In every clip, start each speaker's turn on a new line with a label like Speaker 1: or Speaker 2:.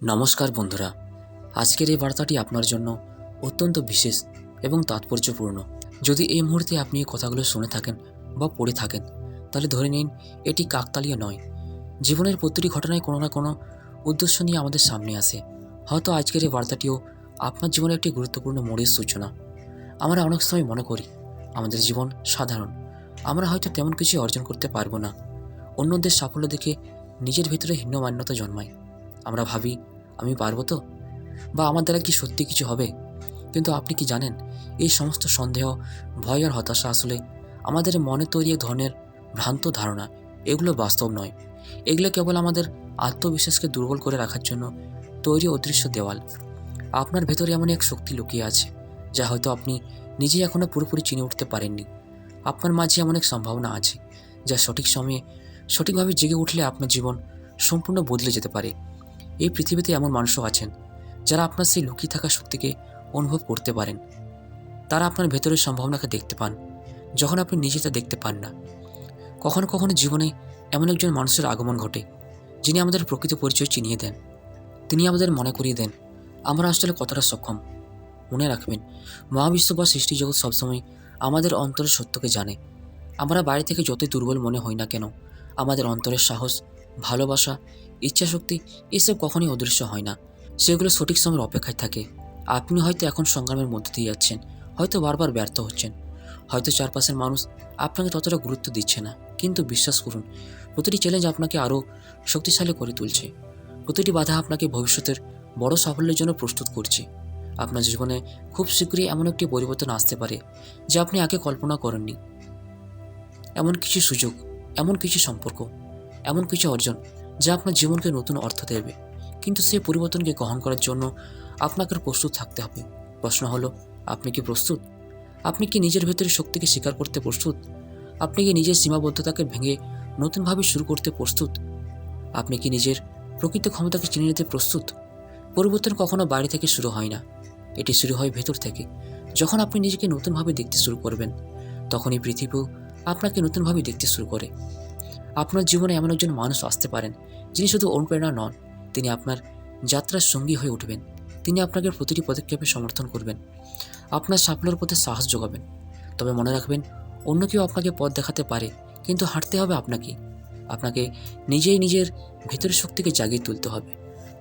Speaker 1: নমস্কার বন্ধুরা, আজকের এই বার্তাটি আপনার জন্য অত্যন্ত বিশেষ এবং তাৎপর্যপূর্ণ। যদি এই মুহূর্তে আপনি এই কথাগুলো শুনে থাকেন বা পড়ে থাকেন, তাহলে ধরে নিন এটি কাকতালীয় নয়। জীবনের প্রতিটি ঘটনায় কোনো না কোনো উদ্দেশ্য নিয়ে আমাদের সামনে আসে। হয়তো আজকের এই বার্তাটিও আপনার জীবনের একটি গুরুত্বপূর্ণ মোড়ের সূচনা। আমরা অনেক সময় মনে করি আমাদের জীবন সাধারণ, আমরা হয়তো তেমন কিছু অর্জন করতে পারবো না। অন্যদের সাফল্য দেখে নিজের ভিতরে হীনমান্যতা জন্মায়। আমরা ভাবি, আমি পারবো তো, বা আমার দ্বারা কি সত্যি কিছু হবে? কিন্তু আপনি কি জানেন, এই সমস্ত সন্দেহ, ভয় আর হতাশা আসলে আমাদের মনে তৈরি এক ধরনের ভ্রান্ত ধারণা। এগুলো বাস্তব নয়, এগুলো কেবল আমাদের আত্মবিশ্বাসকে দুর্বল করে রাখার জন্য তৈরি অদৃশ্য দেওয়াল। আপনার ভেতরে এমন এক শক্তি লুকিয়ে আছে যা হয়তো আপনি নিজেই এখনও পুরোপুরি চিনে উঠতে পারেননি। আপনার মাঝে এমন এক সম্ভাবনা আছে যা সঠিক সময়ে সঠিকভাবে জেগে উঠলে আপনার জীবন সম্পূর্ণ বদলে যেতে পারে। এই পৃথিবীতে এমন মানুষও আছেন যারা আপনার সেই লুকিয়ে থাকা শক্তিকে অনুভব করতে পারেন। তারা আপনার ভেতরের সম্ভাবনাকে দেখতে পান যখন আপনি নিজে তা দেখতে পান না। কখনো কখনো জীবনে এমন একজন মানুষের আগমন ঘটে যিনি আমাদের প্রকৃত পরিচয় চিনিয়ে দেন। তিনি আমাদের মনে করিয়ে দেন আমরা আসলে কতটা সক্ষম। মনে রাখবেন, মহাবিশ্ব বা সৃষ্টি জগৎ সবসময় আমাদের অন্তরের সত্যকে জানে। আমরা বাইরে থেকে যতই দুর্বল মনে হই না কেন, আমাদের অন্তরের সাহস, ভালোবাসা, ইচ্ছাশক্তি এসব কখনোই অদৃশ্য হয় না। সেগুলো সঠিক সময়ের অপেক্ষায় থাকে। আপনি হয়তো এখন সংগ্রামের মধ্যে দিয়ে যাচ্ছেন, হয়তো বারবার ব্যর্থ হচ্ছেন, হয়তো চারপাশের মানুষ আপনাকে ততটা গুরুত্ব দিচ্ছে না। কিন্তু বিশ্বাস করুন, প্রতিটি চ্যালেঞ্জ আপনাকে আরও শক্তিশালী করে তুলছে। প্রতিটি বাধা আপনাকে ভবিষ্যতের বড় সাফল্যের জন্য প্রস্তুত করছে। আপনার জীবনে খুব শীঘ্রই এমন একটি পরিবর্তন আসতে পারে যা আপনি আগে কল্পনা করেননি। এমন কিছু সুযোগ, এমন কিছু সম্পর্ক, এমন কিছু অর্জন যা আপনার জীবনকে নতুন অর্থ দেবে। কিন্তু সেই পরিবর্তনকে গ্রহণ করার জন্য আপনাকে প্রস্তুত থাকতে হবে। প্রশ্ন হলো, আপনি কি প্রস্তুত? আপনি কি নিজের ভেতরে শক্তিকে স্বীকার করতে প্রস্তুত? আপনি কি নিজের সীমাবদ্ধতাকে ভেঙে নতুনভাবে শুরু করতে প্রস্তুত? আপনি কি নিজের প্রকৃত ক্ষমতাকে চিনে নিতে প্রস্তুত? পরিবর্তন কখনো বাইরে থেকে শুরু হয় না, এটি শুরু হয় ভেতর থেকে। যখন আপনি নিজেকে নতুনভাবে দেখতে শুরু করবেন, তখনই পৃথিবীও আপনাকে নতুনভাবে দেখতে শুরু করে। আপনার জীবনে এমন একজন মানুষ আসতে পারেন যিনি শুধু অনুপ্রেরণা নন, তিনি আপনার যাত্রার সঙ্গী হয়ে উঠবেন। তিনি আপনাকে প্রতিটি পদক্ষেপে সমর্থন করবেন, আপনার সাফল্যের পথে সাহস যোগাবেন। তবে মনে রাখবেন, অন্য কেউ আপনাকে পথ দেখাতে পারে, কিন্তু হাঁটতে হবে আপনাকে। আপনাকে নিজেই নিজের ভেতরের শক্তিকে জাগিয়ে তুলতে হবে।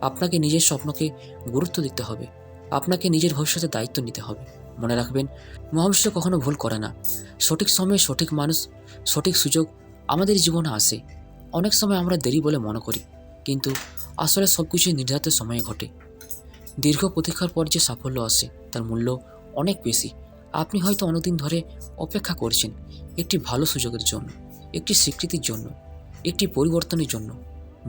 Speaker 1: আপনাকে নিজের স্বপ্নকে গুরুত্ব দিতে হবে। আপনাকে নিজের ভবিষ্যতের দায়িত্ব নিতে হবে। মনে রাখবেন, মহাবিশ্ব কখনো ভুল করে না। সঠিক সময়ে সঠিক মানুষ, সঠিক সুযোগ আমাদের জীবনে আসে। অনেক সময় আমরা দেরি বলে মনে করি, কিন্তু আসলে সব কিছুই নির্ধারিত সময়ে ঘটে। দীর্ঘ প্রতীক্ষার পর যে সাফল্য আসে তার মূল্য অনেক বেশি। আপনি হয়তো অনেকদিন ধরে অপেক্ষা করছেন একটি ভালো সুযোগের জন্য, একটি স্বীকৃতির জন্য, একটি পরিবর্তনের জন্য।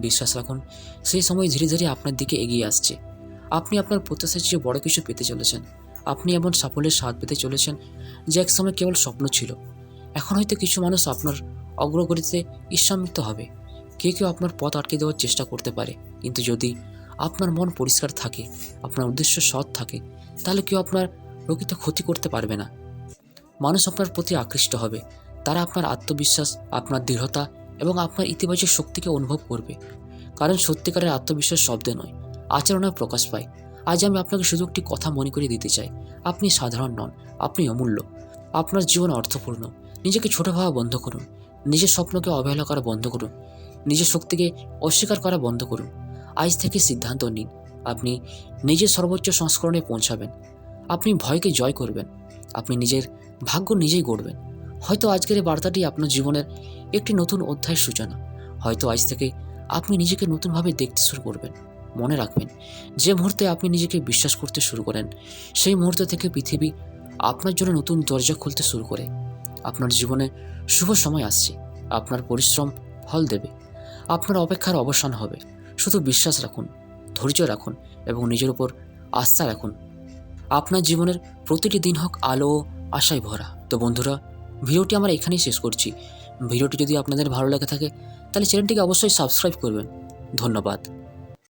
Speaker 1: বিশ্বাস রাখুন, সেই সময় ধীরে ধীরে আপনার দিকে এগিয়ে আসছে। আপনি আপনার প্রত্যাশার চেয়ে বড় কিছু পেতে চলেছেন। আপনি এমন সাফল্যের স্বাদ পেতে চলেছেন যে একসময় কেবল স্বপ্ন ছিল। এখন হয়তো কিছু মানুষ আপনার অগ্রগতিতে ঈর্ষান্বিত হবে। কেউ আপনার পথ আটকে দেওয়ার চেষ্টা করতে পারে, কিন্তু যদি আপনার মন পরিষ্কার থাকে, আপনার উদ্দেশ্য সৎ থাকে, তাহলে কেউ আপনার প্রকৃত ক্ষতি করতে পারবে না। মানুষ আপনার প্রতি আকৃষ্ট হবে। তারা আপনার আত্মবিশ্বাস, আপনার দৃঢ়তা এবং আপনার ইতিবাচক শক্তিকে অনুভব করবে। কারণ সত্যিকারের আত্মবিশ্বাস শব্দে নয়, আচরণে প্রকাশ পায়। আজ আমি আপনাকে শুধু একটি কথা মনে করিয়ে দিতে চাই, আপনি সাধারণ নন, আপনি অমূল্য। আপনার জীবন অর্থপূর্ণ। নিজেকে ছোট ভাবা বন্ধ করুন, নিজের স্বপ্নকে অবহেলা করা বন্ধ করুন, নিজের শক্তিকে অস্বীকার করা বন্ধ করুন। আজ থেকে সিদ্ধান্ত নিন, আপনি নিজের সর্বোচ্চ সংস্করণে পৌঁছাবেন। আপনি ভয়কে জয় করবেন, আপনি নিজের ভাগ্য নিজেই গড়বেন। হয়তো আজকের এই বার্তাটি আপনার জীবনের একটি নতুন অধ্যায়ের সূচনা। হয়তো আজ থেকে আপনি নিজেকে নতুনভাবে দেখতে শুরু করবেন। মনে রাখবেন, যে মুহূর্তে আপনি নিজেকে বিশ্বাস করতে শুরু করেন, সেই মুহূর্ত থেকে পৃথিবী আপনার জন্য নতুন দরজা খুলতে শুরু করে। আপনার জীবনে শুভ সময় আসছে। আপনার পরিশ্রম ফল দেবে, আপনার অপেক্ষার অবসান হবে। শুধু বিশ্বাস রাখুন, ধৈর্য রাখুন এবং নিজের উপর আস্থা রাখুন। আপনার জীবনের প্রতিটি দিন হোক আলো ও আশায় ভরা। তো বন্ধুরা, ভিডিওটি আমরা এখানেই শেষ করছি। ভিডিওটি যদি আপনাদের ভালো লেগে থাকে তাহলে চ্যানেলটিকে অবশ্যই সাবস্ক্রাইব করবেন। ধন্যবাদ।